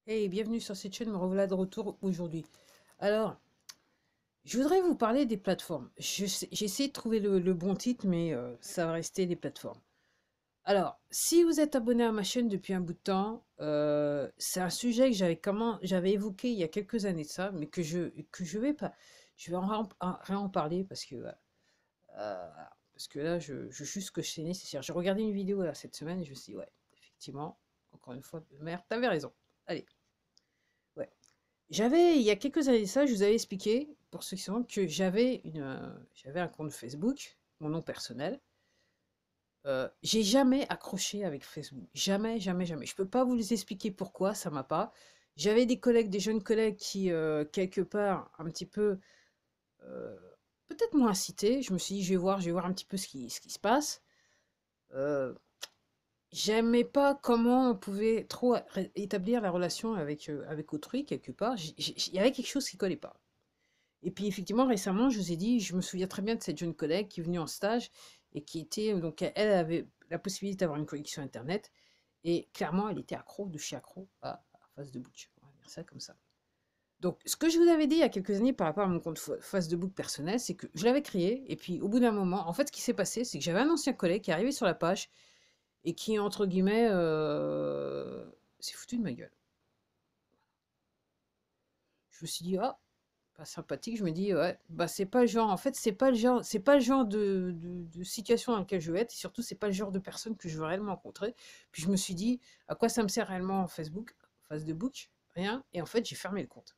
Hey, bienvenue sur cette chaîne, me revoilà de retour aujourd'hui. Alors, je voudrais vous parler des plateformes. J'ai essayé de trouver le bon titre, mais ça va rester les plateformes. Alors, si vous êtes abonné à ma chaîne depuis un bout de temps, c'est un sujet que j'avais évoqué il y a quelques années de ça, mais que je vais pas, je vais rien en parler parce que là, je juge que c'est nécessaire. J'ai regardé une vidéo là, cette semaine et je me suis dit, ouais, effectivement, encore une fois, merde, t'avais raison. Allez, ouais. Il y a quelques années de ça, je vous avais expliqué, pour ceux qui sont, que j'avais un compte Facebook, mon nom personnel. J'ai jamais accroché avec Facebook. Jamais, jamais, jamais. Je peux pas vous les expliquer pourquoi, ça m'a pas. J'avais des collègues, des jeunes collègues qui, quelque part, un petit peu, euh, peut-être m'ont incité. Je me suis dit, je vais voir un petit peu ce qui se passe. Euh, J'aimais pas comment on pouvait trop établir la relation avec autrui, quelque part. Il y avait quelque chose qui collait pas. Et puis effectivement, récemment, je vous ai dit, je me souviens très bien de cette jeune collègue qui est venue en stage et qui était, donc elle avait la possibilité d'avoir une connexion Internet et clairement, elle était accro de chez accro à Facebook. On va dire ça comme ça. Donc, ce que je vous avais dit il y a quelques années par rapport à mon compte Facebook personnel, c'est que je l'avais créé et puis au bout d'un moment, en fait, ce qui s'est passé, c'est que j'avais un ancien collègue qui est arrivé sur la page et qui, entre guillemets, s'est foutu de ma gueule. Je me suis dit, ah, pas sympathique, je me dis: «Ouais, bah, c'est pas le genre en fait, c'est pas le genre de situation dans laquelle je veux être et surtout, c'est pas le genre de personne que je veux réellement rencontrer». Puis je me suis dit: «À quoi ça me sert réellement Facebook? Rien» et en fait, j'ai fermé le compte.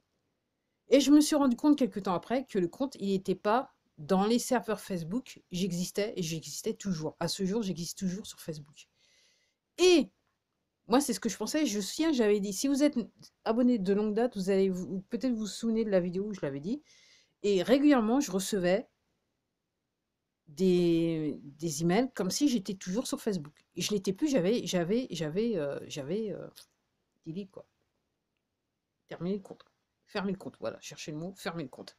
Et je me suis rendu compte quelque temps après que le compte, il était pas dans les serveurs Facebook. J'existais et j'existais toujours. À ce jour, j'existe toujours sur Facebook. Et moi, c'est ce que je pensais. Je me souviens, j'avais dit: «Si vous êtes abonné de longue date, vous allez vous peut-être vous souvenez de la vidéo où je l'avais dit». Et régulièrement, je recevais des emails comme si j'étais toujours sur Facebook. Et je l'étais plus, delete quoi, terminé le compte. Fermé le compte, voilà, cherchez le mot, fermé le compte.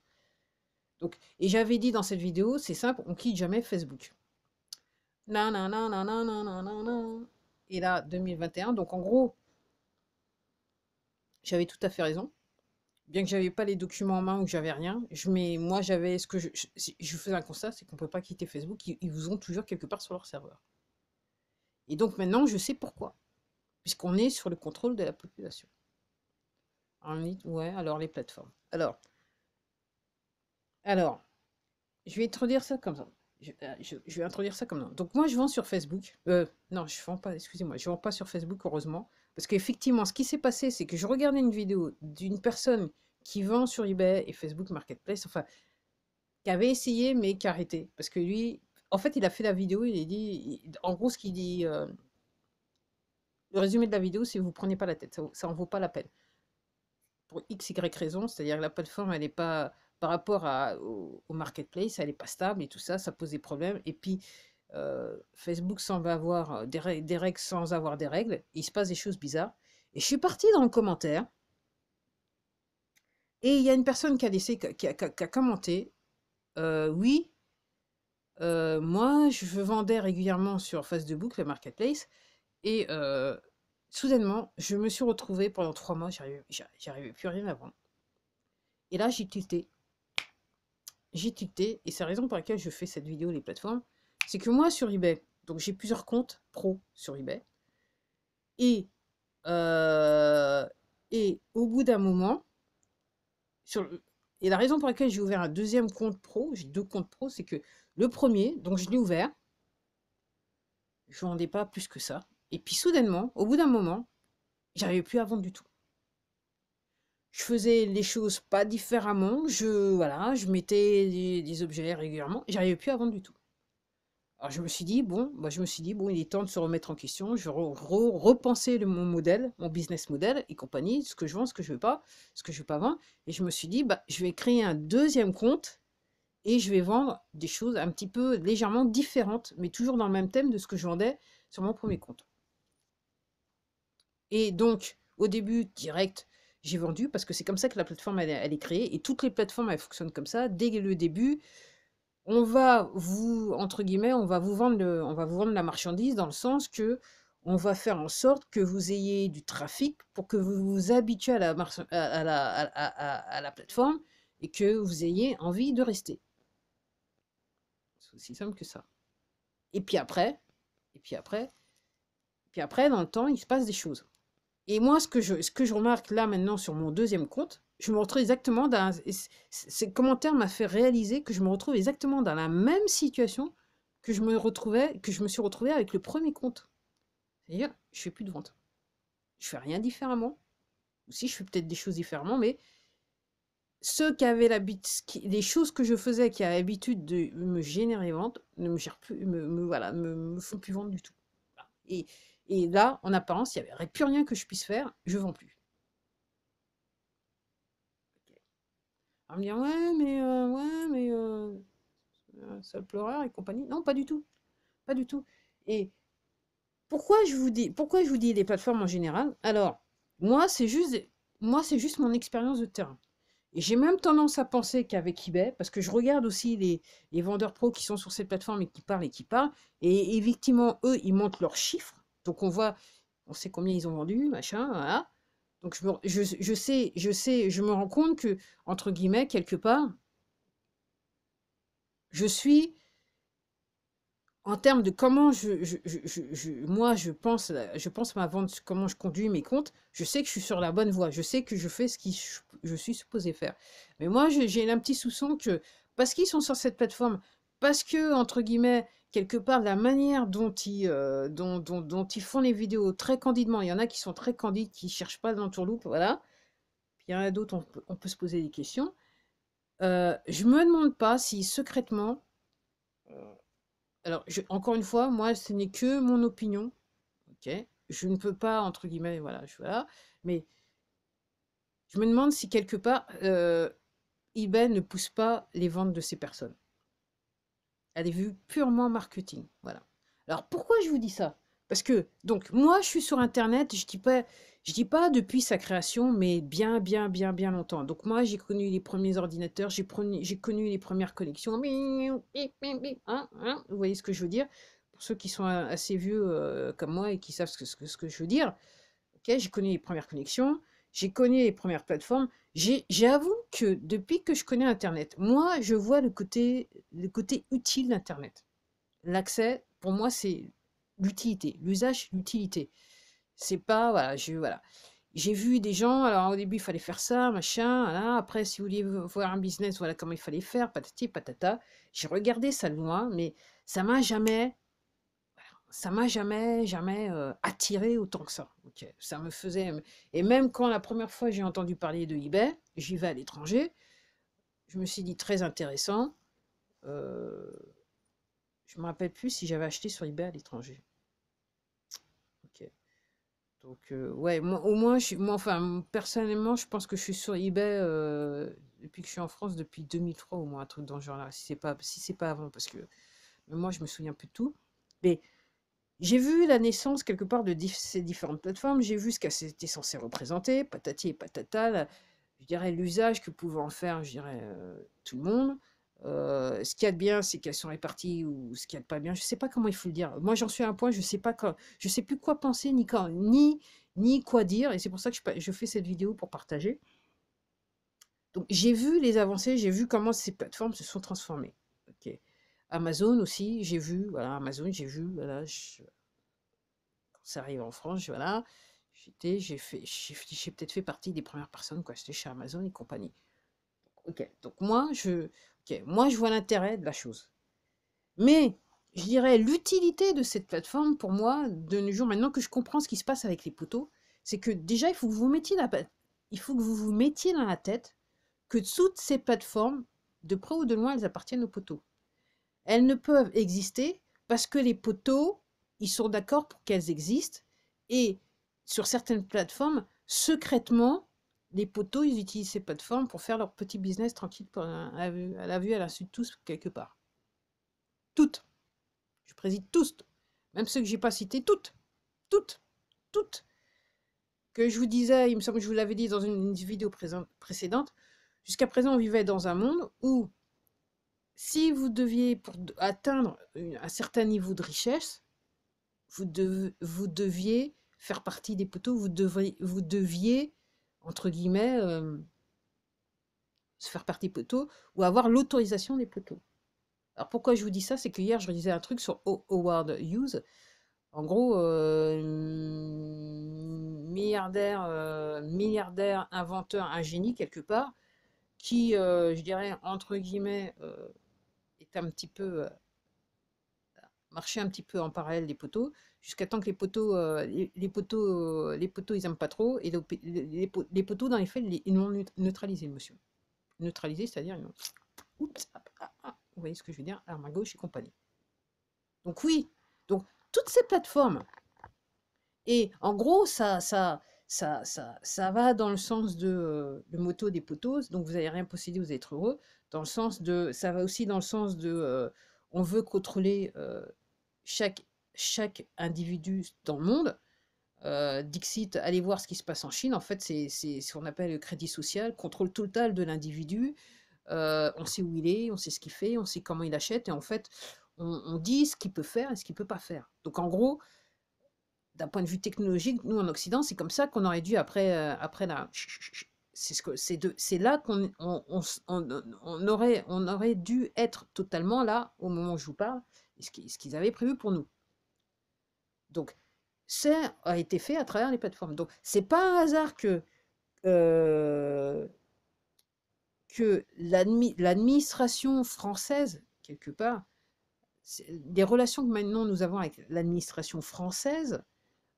Donc, et j'avais dit dans cette vidéo, c'est simple, on quitte jamais Facebook. Non, non, non, non, non, non, non, non, non. Et là, 2021, donc en gros, j'avais tout à fait raison. Bien que j'avais pas les documents en main ou que j'avais rien, mais moi j'avais ce que je faisais un constat, c'est qu'on peut pas quitter Facebook, ils vous ont toujours quelque part sur leur serveur. Et donc maintenant, je sais pourquoi. Puisqu'on est sur le contrôle de la population. Ouais, alors les plateformes. Alors, je vais introduire ça comme ça. Je vais introduire ça comme ça. Donc moi, je vends sur Facebook. Non, je vends pas, excusez-moi, je vends pas sur Facebook, heureusement. Parce qu'effectivement, ce qui s'est passé, c'est que je regardais une vidéo d'une personne qui vend sur eBay et Facebook Marketplace, enfin, qui avait essayé, mais qui a arrêté. Parce que lui, en fait, il a fait la vidéo, il a dit, en gros, ce qu'il dit, le résumé de la vidéo, c'est vous prenez pas la tête, ça en vaut pas la peine. Pour X, Y raison, c'est-à-dire que la plateforme, elle n'est pas, par rapport au marketplace, elle n'est pas stable et tout ça, ça pose des problèmes. Et puis, Facebook semble avoir des règles sans avoir des règles. Il se passe des choses bizarres. Et je suis partie dans le commentaire, et il y a une personne qui a, laissé, qui a commenté, oui, moi, je vendais régulièrement sur Facebook, le marketplace, et soudainement, je me suis retrouvée pendant 3 mois, j'arrivais plus à rien à vendre. Et là, j'ai tilté, et c'est la raison pour laquelle je fais cette vidéo, les plateformes, c'est que moi, sur eBay, donc j'ai plusieurs comptes pro sur eBay, et, euh, et au bout d'un moment, sur, et la raison pour laquelle j'ai ouvert un deuxième compte pro, j'ai deux comptes pro, c'est que le premier, donc je l'ai ouvert, je ne vendais pas plus que ça, et puis soudainement, au bout d'un moment, j'arrivais plus à vendre du tout. Je faisais les choses pas différemment, voilà, je mettais des objets régulièrement, et j'arrivais plus à vendre du tout. Alors je me suis dit, bon, il est temps de se remettre en question. Je vais repenser mon modèle, mon business model et compagnie, ce que je vends, ce que je veux pas, ce que je veux pas vendre. Et je me suis dit, bah, je vais créer un deuxième compte et je vais vendre des choses un petit peu légèrement différentes, mais toujours dans le même thème de ce que je vendais sur mon premier compte. Et donc, au début, direct, j'ai vendu parce que c'est comme ça que la plateforme, elle est créée. Et toutes les plateformes, elles fonctionnent comme ça. Dès le début, on va vous, entre guillemets, on va vous vendre la marchandise dans le sens que on va faire en sorte que vous ayez du trafic pour que vous vous habituez à la plateforme et que vous ayez envie de rester. C'est aussi simple que ça. Et puis après, dans le temps, il se passe des choses. Et moi, ce que je remarque là maintenant sur mon deuxième compte, je me retrouve exactement dans... Ces commentaires m'a fait réaliser que je me retrouve exactement dans la même situation que je me suis retrouvée avec le premier compte. C'est-à-dire, je fais plus de vente. Je fais rien différemment. Ou si je fais peut-être des choses différemment, mais ceux qui avaient l'habitude, les choses que je faisais qui avaient l'habitude de me générer des ventes, ne me gèrent plus, voilà, me font plus vendre du tout. Et, et là, en apparence, il n'y avait plus rien que je puisse faire, je vends plus. On me dit ouais, mais seul pleureur et compagnie. Non, pas du tout, pas du tout. Et pourquoi je vous dis les plateformes en général? Alors, moi, c'est juste, mon expérience de terrain. Et j'ai même tendance à penser qu'avec eBay, parce que je regarde aussi les vendeurs pros qui sont sur cette plateforme et qui parlent, et effectivement, eux, ils montrent leurs chiffres. Donc on sait combien ils ont vendu, machin, voilà. Donc je me rends compte que, entre guillemets, quelque part, je suis, en termes de comment moi, je pense ma vente, comment je conduis mes comptes, je sais que je suis sur la bonne voie. Je sais que je fais ce que je suis supposé faire. Mais moi, j'ai un petit soupçon que, parce qu'ils sont sur cette plateforme, parce que, entre guillemets, quelque part, la manière dont ils font les vidéos très candidement, il y en a qui sont très candides, qui ne cherchent pas l'entourloupe, voilà. Puis il y en a d'autres, on peut se poser des questions. Je me demande pas si secrètement, alors, encore une fois, moi, ce n'est que mon opinion, ok? Je ne peux pas, entre guillemets, voilà, mais je me demande si quelque part, eBay ne pousse pas les ventes de ces personnes. À des vues purement marketing, voilà. Alors, pourquoi je vous dis ça? Parce que, donc, moi, je suis sur Internet, je dis pas depuis sa création, mais bien, bien, bien, bien longtemps. Donc, moi, j'ai connu les premiers ordinateurs, j'ai connu les premières connexions. Hein, vous voyez ce que je veux dire? Pour ceux qui sont assez vieux comme moi et qui savent ce que je veux dire. Ok, j'ai connu les premières connexions, j'ai connu les premières plateformes. J'avoue que depuis que je connais Internet, moi, je vois le côté utile d'Internet. L'accès, pour moi, c'est l'utilité. L'usage, l'utilité. C'est pas, voilà. J'ai vu des gens, alors au début, il fallait faire ça, machin, voilà. Après, si vous vouliez voir un business, voilà comment il fallait faire, patati, patata. J'ai regardé ça de loin, mais ça m'a jamais, jamais attiré autant que ça. Ok, ça me faisait. Et même quand la première fois j'ai entendu parler de eBay, j'y vais à l'étranger, je me suis dit très intéressant. Euh, je me rappelle plus si j'avais acheté sur eBay à l'étranger. Ok. Donc, ouais, moi, au moins, enfin, personnellement, je pense que je suis sur eBay depuis que je suis en France, depuis 2003 au moins, un truc dans ce genre-là, si c'est pas avant, parce que moi, je me souviens plus de tout. Mais j'ai vu la naissance quelque part de ces différentes plateformes, j'ai vu ce qu'elles étaient censées représenter, patati et patata, je dirais l'usage que pouvait en faire, je dirais, tout le monde. Ce qu'il y a de bien, c'est qu'elles sont réparties, ou ce qu'il y a de pas bien, je ne sais pas comment il faut le dire. Moi, j'en suis à un point, je sais plus quoi penser, ni quoi dire, et c'est pour ça que je fais cette vidéo pour partager. Donc, j'ai vu les avancées, j'ai vu comment ces plateformes se sont transformées. Ok. Amazon aussi, j'ai vu, voilà, Amazon, j'ai vu, voilà, quand ça arrive en France, voilà, j'ai peut-être fait partie des premières personnes qui achetaient chez Amazon et compagnie. Ok, donc moi, je vois l'intérêt de la chose. Mais, je dirais, l'utilité de cette plateforme, pour moi, de nos jours, maintenant que je comprends ce qui se passe avec les poteaux, c'est que déjà, il faut que vous vous mettiez dans la tête que toutes ces plateformes, de près ou de loin, elles appartiennent aux poteaux. Elles ne peuvent exister parce que les poteaux, ils sont d'accord pour qu'elles existent. Et sur certaines plateformes, secrètement, les poteaux, ils utilisent ces plateformes pour faire leur petit business tranquille à la vue, à l'insu de tous, quelque part. Toutes. Je préside tous. Même ceux que je n'ai pas cités, toutes. Toutes. Toutes. Que je vous disais, il me semble que je vous l'avais dit dans une vidéo précédente, jusqu'à présent, on vivait dans un monde où si vous deviez, pour atteindre un certain niveau de richesse, vous deviez faire partie des poteaux, vous deviez, entre guillemets, se faire partie des poteaux ou avoir l'autorisation des poteaux. Alors pourquoi je vous dis ça? C'est que hier, je lisais un truc sur Howard Hughes. En gros, milliardaire, inventeur, un génie quelque part, qui, je dirais, entre guillemets, est un petit peu, marchait un petit peu en parallèle des poteaux, jusqu'à temps que les poteaux, ils aiment pas trop, et les poteaux, dans les faits, ils l'ont neutralisé, le monsieur. Neutralisé, c'est-à-dire, ils l'ont... Oups, vous voyez ce que je veux dire? Arme à gauche et compagnie. Donc oui, donc toutes ces plateformes, et en gros, ça va dans le sens de le motto des potos, donc vous n'allez rien posséder, vous allez être heureux, dans le sens de, ça va aussi dans le sens de, on veut contrôler chaque, chaque individu dans le monde. Dixit, allez voir ce qui se passe en Chine, en fait, c'est ce qu'on appelle le crédit social, contrôle total de l'individu. On sait où il est, on sait ce qu'il fait, on sait comment il achète, et en fait, on dit ce qu'il peut faire et ce qu'il ne peut pas faire. Donc en gros, d'un point de vue technologique, nous en Occident, c'est comme ça qu'on aurait dû après la... C'est là qu'on on aurait dû être totalement là, au moment où je vous parle, et ce qu'ils avaient prévu pour nous. Donc, ça a été fait à travers les plateformes. Donc, c'est pas un hasard que l'administration française, quelque part, les relations que maintenant nous avons avec l'administration française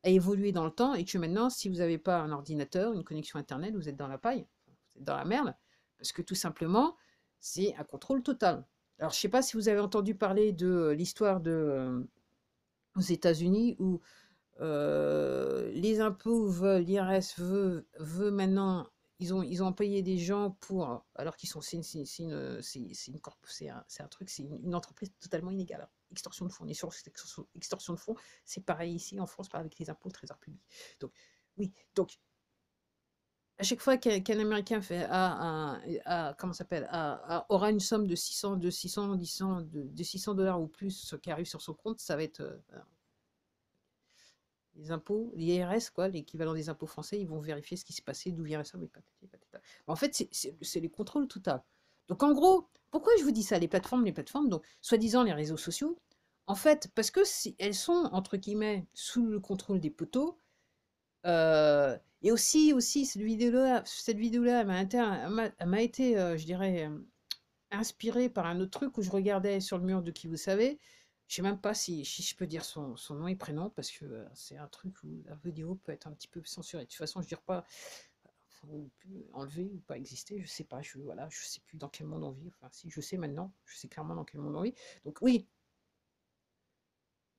a évolué dans le temps, et que maintenant, si vous n'avez pas un ordinateur, une connexion Internet, vous êtes dans la paille, vous êtes dans la merde, parce que tout simplement, c'est un contrôle total. Alors, je ne sais pas si vous avez entendu parler de l'histoire aux États-Unis où les impôts l'IRS veut maintenant, ils ont payé des gens pour, alors qu'ils sont, c'est un truc, c'est une entreprise totalement illégale. Extorsion de fonds, on est sur extorsion de fonds, c'est pareil ici en France, avec les impôts, le trésor public. Donc, oui, donc, à chaque fois qu'un Américain fait, comment s'appelle, aura une somme de 600 $, ou plus qui arrive sur son compte, ça va être les impôts, l'IRS, quoi, l'équivalent des impôts français, ils vont vérifier ce qui s'est passé, d'où vient la somme, et patati patata. En fait, c'est les contrôles total. Donc en gros, pourquoi je vous dis ça, les plateformes, donc soi-disant les réseaux sociaux, en fait, parce que elles sont, entre guillemets, sous le contrôle des poteaux, et aussi cette vidéo-là, elle m'a été, je dirais, inspirée par un autre truc où je regardais sur le mur de Qui vous savez. Je sais même pas si je peux dire son nom et prénom, parce que c'est un truc où la vidéo peut être un petit peu censurée. De toute façon, je ne dirais pas enlever ou pas exister, je sais pas, voilà, je sais plus dans quel monde on vit. Enfin, si je sais maintenant, je sais clairement dans quel monde on vit. Donc oui,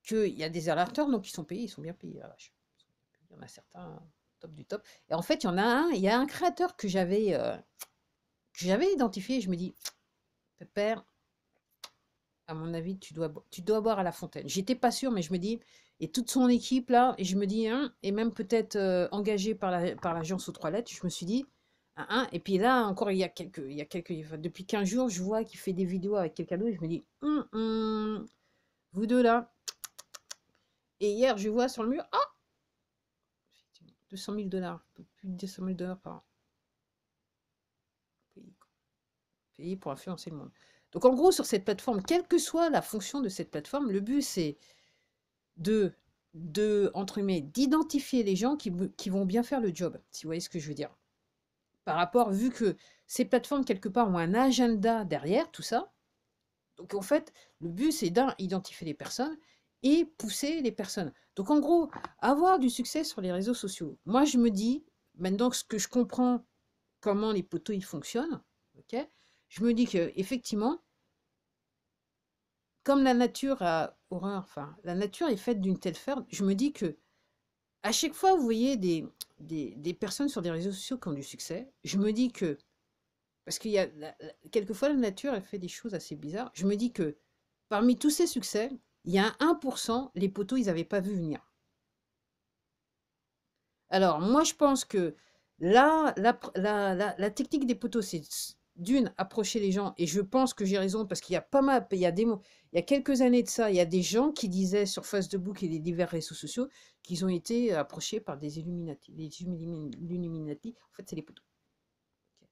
qu'il y a des alerteurs, donc ils sont payés, ils sont bien payés. Il y en a certains top du top. Et en fait, il y a un créateur que j'avais identifié, et je me dis, Pépère, à mon avis, tu dois boire à la fontaine. J'étais pas sûre, mais je me dis, et toute son équipe là, et je me dis, hein, et même peut-être engagé par l'agence aux 3 lettres, je me suis dit, et puis là, encore, depuis 15 jours, je vois qu'il fait des vidéos avec quelqu'un d'autre, et je me dis, vous deux là. Et hier, je vois sur le mur, 200 000 $, plus de 200 000 $ par an. Payé pour influencer le monde. Donc en gros, sur cette plateforme, quelle que soit la fonction de cette plateforme, le but c'est entre guillemets, d'identifier les gens qui vont bien faire le job, si vous voyez ce que je veux dire. Par rapport, vu que ces plateformes, quelque part, ont un agenda derrière tout ça, donc en fait, le but c'est d'identifier les personnes et pousser les personnes. Donc en gros, avoir du succès sur les réseaux sociaux. Moi, je me dis, maintenant que ce que je comprends comment les poteaux ils fonctionnent, ok, je me dis que effectivement, comme la nature a horreur, enfin, la nature est faite d'une telle ferme, je me dis que à chaque fois, vous voyez des personnes sur des réseaux sociaux qui ont du succès, je me dis que, parce qu'il y a, quelquefois la nature, elle fait des choses assez bizarres, je me dis que parmi tous ces succès, il y a un 1%, les poteaux, ils n'avaient pas vu venir. Alors, moi, je pense que là, la technique des poteaux, c'est d'une, approcher les gens, et je pense que j'ai raison, parce qu'il y a pas mal, il y a il y a quelques années de ça, il y a des gens qui disaient sur Facebook et les divers réseaux sociaux qu'ils ont été approchés par des Illuminati. Les Illuminati, en fait, c'est les poteaux. Ok.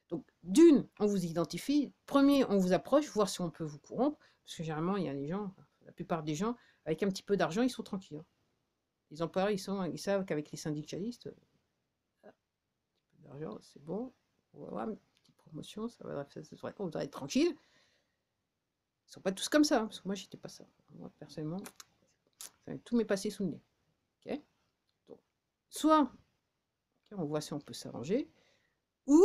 Donc, d'une, on vous identifie. Premier, on vous approche, voir si on peut vous corrompre, parce que généralement, il y a des gens, la plupart des gens, avec un petit peu d'argent, ils sont tranquilles. Hein. Les employeurs, ils savent qu'avec les syndicalistes, l'argent, c'est bon. On va voir une petite promotion, on va être tranquille. Ils sont pas tous comme ça, hein, parce que moi, j'étais pas ça. Moi, personnellement, tout m'est passé sous le nez. Okay. Donc, soit, okay, on voit si on peut s'arranger, ou,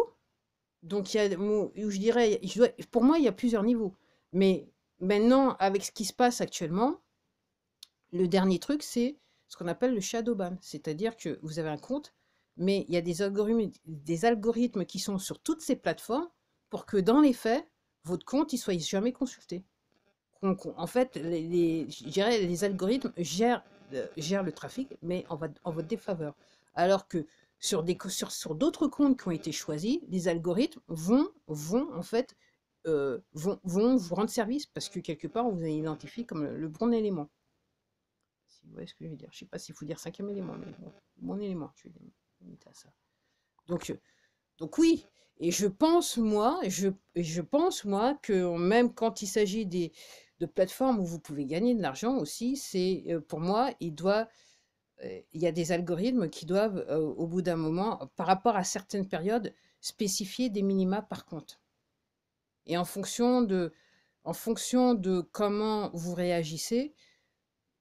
donc, il y a, où je dirais, pour moi, il y a plusieurs niveaux. Mais maintenant, avec ce qui se passe actuellement, le dernier truc, c'est ce qu'on appelle le shadow ban. C'est-à-dire que vous avez un compte, mais il y a des algorithmes qui sont sur toutes ces plateformes pour que dans les faits, votre compte ne soit jamais consulté. En fait, je dirais, les algorithmes gèrent le trafic, mais en votre défaveur. Alors que sur d'autres comptes qui ont été choisis, les algorithmes vont en fait, vont vous rendre service parce que quelque part, on vous a identifié comme le bon élément. Si vous voyez ce que je veux dire. Je ne sais pas s'il faut dire cinquième élément, mais bon, mon élément, je vais limiter à ça. Donc oui, et je pense moi que même quand il s'agit de plateformes où vous pouvez gagner de l'argent aussi, c'est pour moi, il y a des algorithmes qui doivent, au bout d'un moment, par rapport à certaines périodes, spécifier des minima par compte. Et en fonction de comment vous réagissez,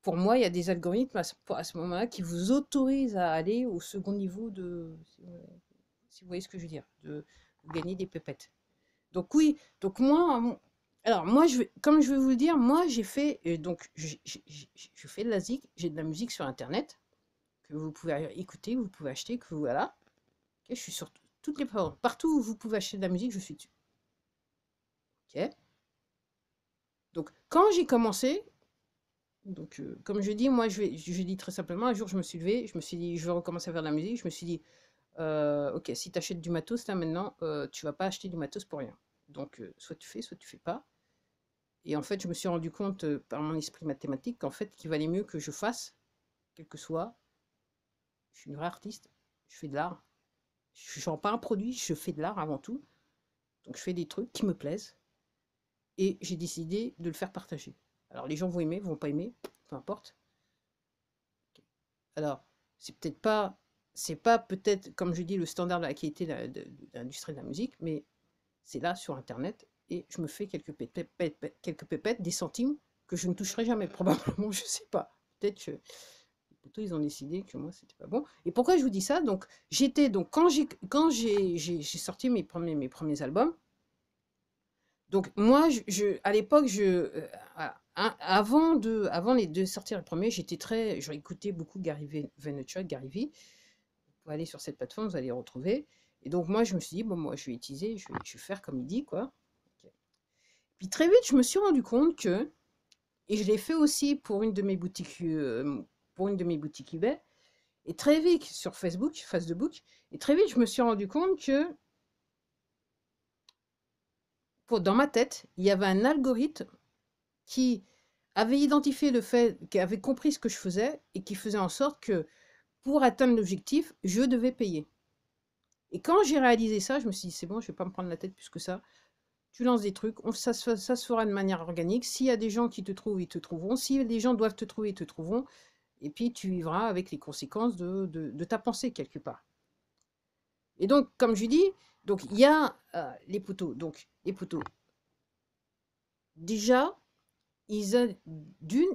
pour moi, il y a des algorithmes à ce moment-là qui vous autorisent à aller au second niveau si vous voyez ce que je veux dire, de gagner des pépettes. Donc oui, donc moi, alors moi, comme je vais vous le dire, moi j'ai fait, donc je fais de la zik, j'ai de la musique sur Internet, que vous pouvez écouter, vous pouvez acheter, que voilà. Okay, je suis sur toutes les plateformes. Partout où vous pouvez acheter de la musique, je suis dessus. Ok. Donc quand j'ai commencé, donc comme je dis, moi je dis très simplement, un jour je me suis levé, je me suis dit, je vais recommencer à faire de la musique, je me suis dit, ok, si tu achètes du matos, là maintenant, tu vas pas acheter du matos pour rien. Donc, soit tu fais, soit tu fais pas. Et en fait, je me suis rendu compte par mon esprit mathématique qu'en fait, qu'il valait mieux que je fasse, quel que soit. Je suis une vraie artiste, je fais de l'art. Je ne vends pas un produit, je fais de l'art avant tout. Donc, je fais des trucs qui me plaisent. Et j'ai décidé de le faire partager. Alors, les gens vont aimer, vont pas aimer, peu importe. Alors, c'est pas peut-être, comme je dis, le standard de la qualité de l'industrie de la musique, mais c'est là sur Internet et je me fais quelques pépettes, des centimes que je ne toucherai jamais, probablement, je sais pas. Peut-être que les poteaux, ils ont décidé que moi, c'était pas bon. Et pourquoi je vous dis ça? Donc, quand j'ai sorti mes premiers albums, donc moi, à l'époque, avant de sortir le premier, j'ai écouté beaucoup Gary Vaynerchuk, Gary V. Vous pouvez aller sur cette plateforme, vous allez les retrouver. Et donc moi, je me suis dit, bon, moi, je vais utiliser, je vais faire comme il dit, quoi. Okay. Puis très vite, je me suis rendu compte que, et je l'ai fait aussi pour une de mes boutiques, eBay, et très vite sur Facebook, et très vite, je me suis rendu compte que dans ma tête, il y avait un algorithme qui avait identifié le fait, qui avait compris ce que je faisais et qui faisait en sorte que pour atteindre l'objectif, je devais payer. Et quand j'ai réalisé ça, je me suis dit, c'est bon, je ne vais pas me prendre la tête plus que ça. Tu lances des trucs, ça se fera de manière organique. S'il y a des gens qui te trouvent, ils te trouveront. Si les gens doivent te trouver, ils te trouveront. Et puis, tu vivras avec les conséquences de ta pensée, quelque part. Et donc, comme je dis, donc il y a les poteaux. Donc, les poteaux. Déjà, ils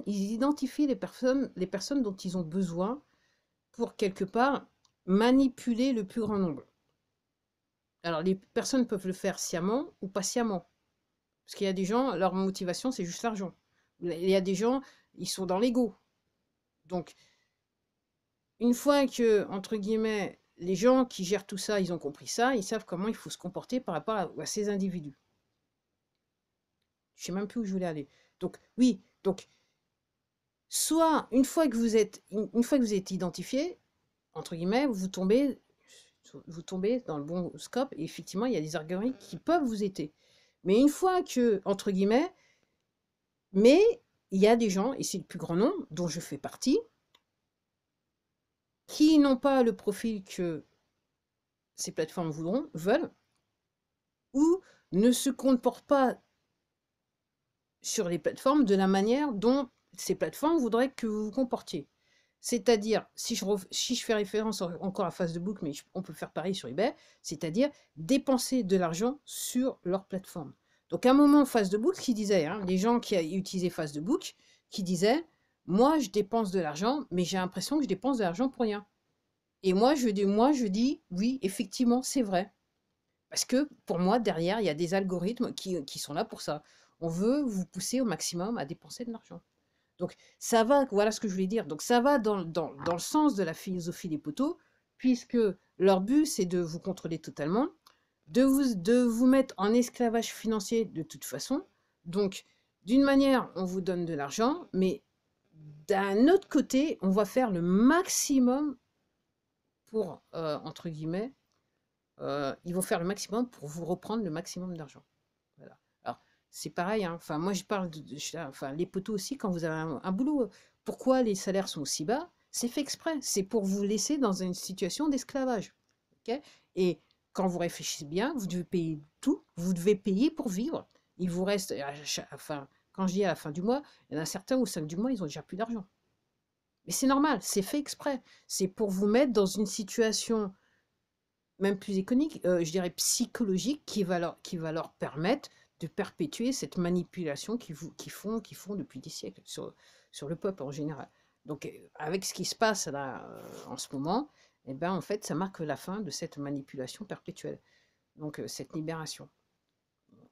identifient les personnes dont ils ont besoin pour, quelque part, manipuler le plus grand nombre. Alors, les personnes peuvent le faire sciemment ou pas sciemment. Parce qu'il y a des gens, leur motivation, c'est juste l'argent. Il y a des gens, ils sont dans l'ego. Donc, une fois que, entre guillemets, les gens qui gèrent tout ça, ils ont compris ça, ils savent comment il faut se comporter par rapport à ces individus. Je ne sais même plus où je voulais aller. Donc, oui, donc, soit, une fois que vous êtes identifié, entre guillemets, vous tombez vous tombez dans le bon scope, et effectivement, il y a des algorithmes qui peuvent vous aider. Mais une fois que, entre guillemets, mais il y a des gens, et c'est le plus grand nombre, dont je fais partie, qui n'ont pas le profil que ces plateformes veulent, ou ne se comportent pas sur les plateformes de la manière dont ces plateformes voudraient que vous vous comportiez. C'est-à-dire, si je fais référence encore à Facebook, mais on peut faire pareil sur eBay, c'est-à-dire dépenser de l'argent sur leur plateforme. Donc à un moment, Facebook qui disait, hein, les gens qui utilisaient Facebook, qui disaient, moi je dépense de l'argent, mais j'ai l'impression que je dépense de l'argent pour rien. Et moi je dis, oui, effectivement, c'est vrai. Parce que pour moi, derrière, il y a des algorithmes qui sont là pour ça. On veut vous pousser au maximum à dépenser de l'argent. Donc ça va, voilà ce que je voulais dire. Donc ça va dans le sens de la philosophie des poteaux, puisque leur but, c'est de vous contrôler totalement, de vous mettre en esclavage financier de toute façon. Donc d'une manière, on vous donne de l'argent, mais d'un autre côté, on va faire le maximum pour, entre guillemets, ils vont faire le maximum pour vous reprendre le maximum d'argent. Voilà. Alors, c'est pareil, hein. Enfin, moi, je parle enfin, les poteaux aussi, quand vous avez un boulot, pourquoi les salaires sont aussi bas? C'est fait exprès. C'est pour vous laisser dans une situation d'esclavage. Ok. Et quand vous réfléchissez bien, vous devez payer tout. Vous devez payer pour vivre. Il vous reste, enfin, quand je dis à la fin du mois, il y en a certains au 5 du mois, ils ont déjà plus d'argent. Mais c'est normal, c'est fait exprès. C'est pour vous mettre dans une situation même plus économique, je dirais psychologique, qui va leur permettre de perpétuer cette manipulation qu'ils font depuis des siècles sur le peuple en général. Donc, avec ce qui se passe là en ce moment, eh ben, en fait, ça marque la fin de cette manipulation perpétuelle. Donc, cette libération.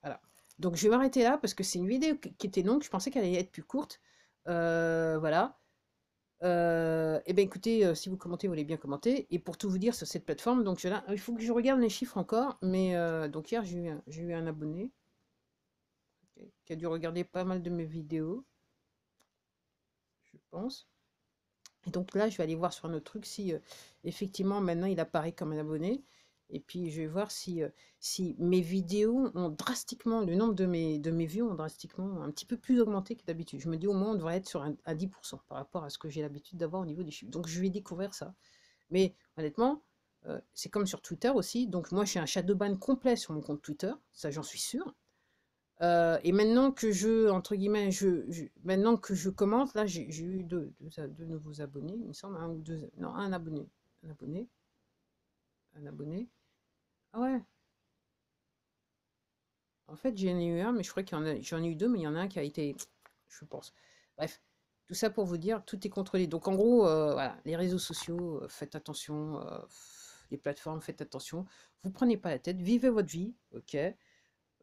Voilà. Donc, je vais m'arrêter là parce que c'est une vidéo qui était longue. Je pensais qu'elle allait être plus courte. Voilà. Eh bien, écoutez, si vous commentez, vous voulez bien commenter. Et pour tout vous dire sur cette plateforme, donc là, il faut que je regarde les chiffres encore. Mais donc hier, j'ai eu un abonné qui a dû regarder pas mal de mes vidéos, je pense. Et donc là, je vais aller voir sur un autre truc si effectivement maintenant il apparaît comme un abonné. Et puis je vais voir si mes vidéos ont drastiquement, le nombre de mes vues ont drastiquement un petit peu plus augmenté que d'habitude. Je me dis au moins on devrait être sur à 10% par rapport à ce que j'ai l'habitude d'avoir au niveau des chiffres. Donc je vais découvrir ça. Mais honnêtement, c'est comme sur Twitter aussi. Donc moi, j'ai un shadow ban complet sur mon compte Twitter, ça j'en suis sûr. Et maintenant que entre guillemets, maintenant que je commente, là, j'ai eu deux nouveaux abonnés, il me semble, un ou deux, non, un abonné, un abonné, un abonné. Ah ouais, en fait, j'en ai eu un, mais je crois j'en ai eu deux, mais il y en a un qui a été, je pense. Bref, tout ça pour vous dire, tout est contrôlé. Donc en gros, voilà, les réseaux sociaux, faites attention, les plateformes, faites attention. Vous prenez pas la tête, vivez votre vie, ok?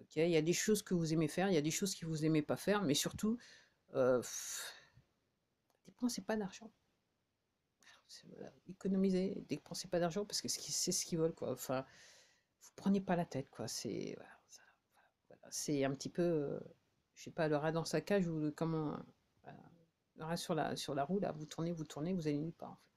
Ok, il y a des choses que vous aimez faire, il y a des choses que vous aimez pas faire, mais surtout, euh, dépensez pas d'argent. Voilà, économisez, dépensez pas d'argent parce que c'est ce qu'ils veulent, quoi. Enfin, vous prenez pas la tête, quoi. C'est voilà, voilà. C'est un petit peu, je sais pas, le rat dans sa cage ou comment, voilà. Le rat sur la roue, là, vous tournez, vous allez nulle part, en fait.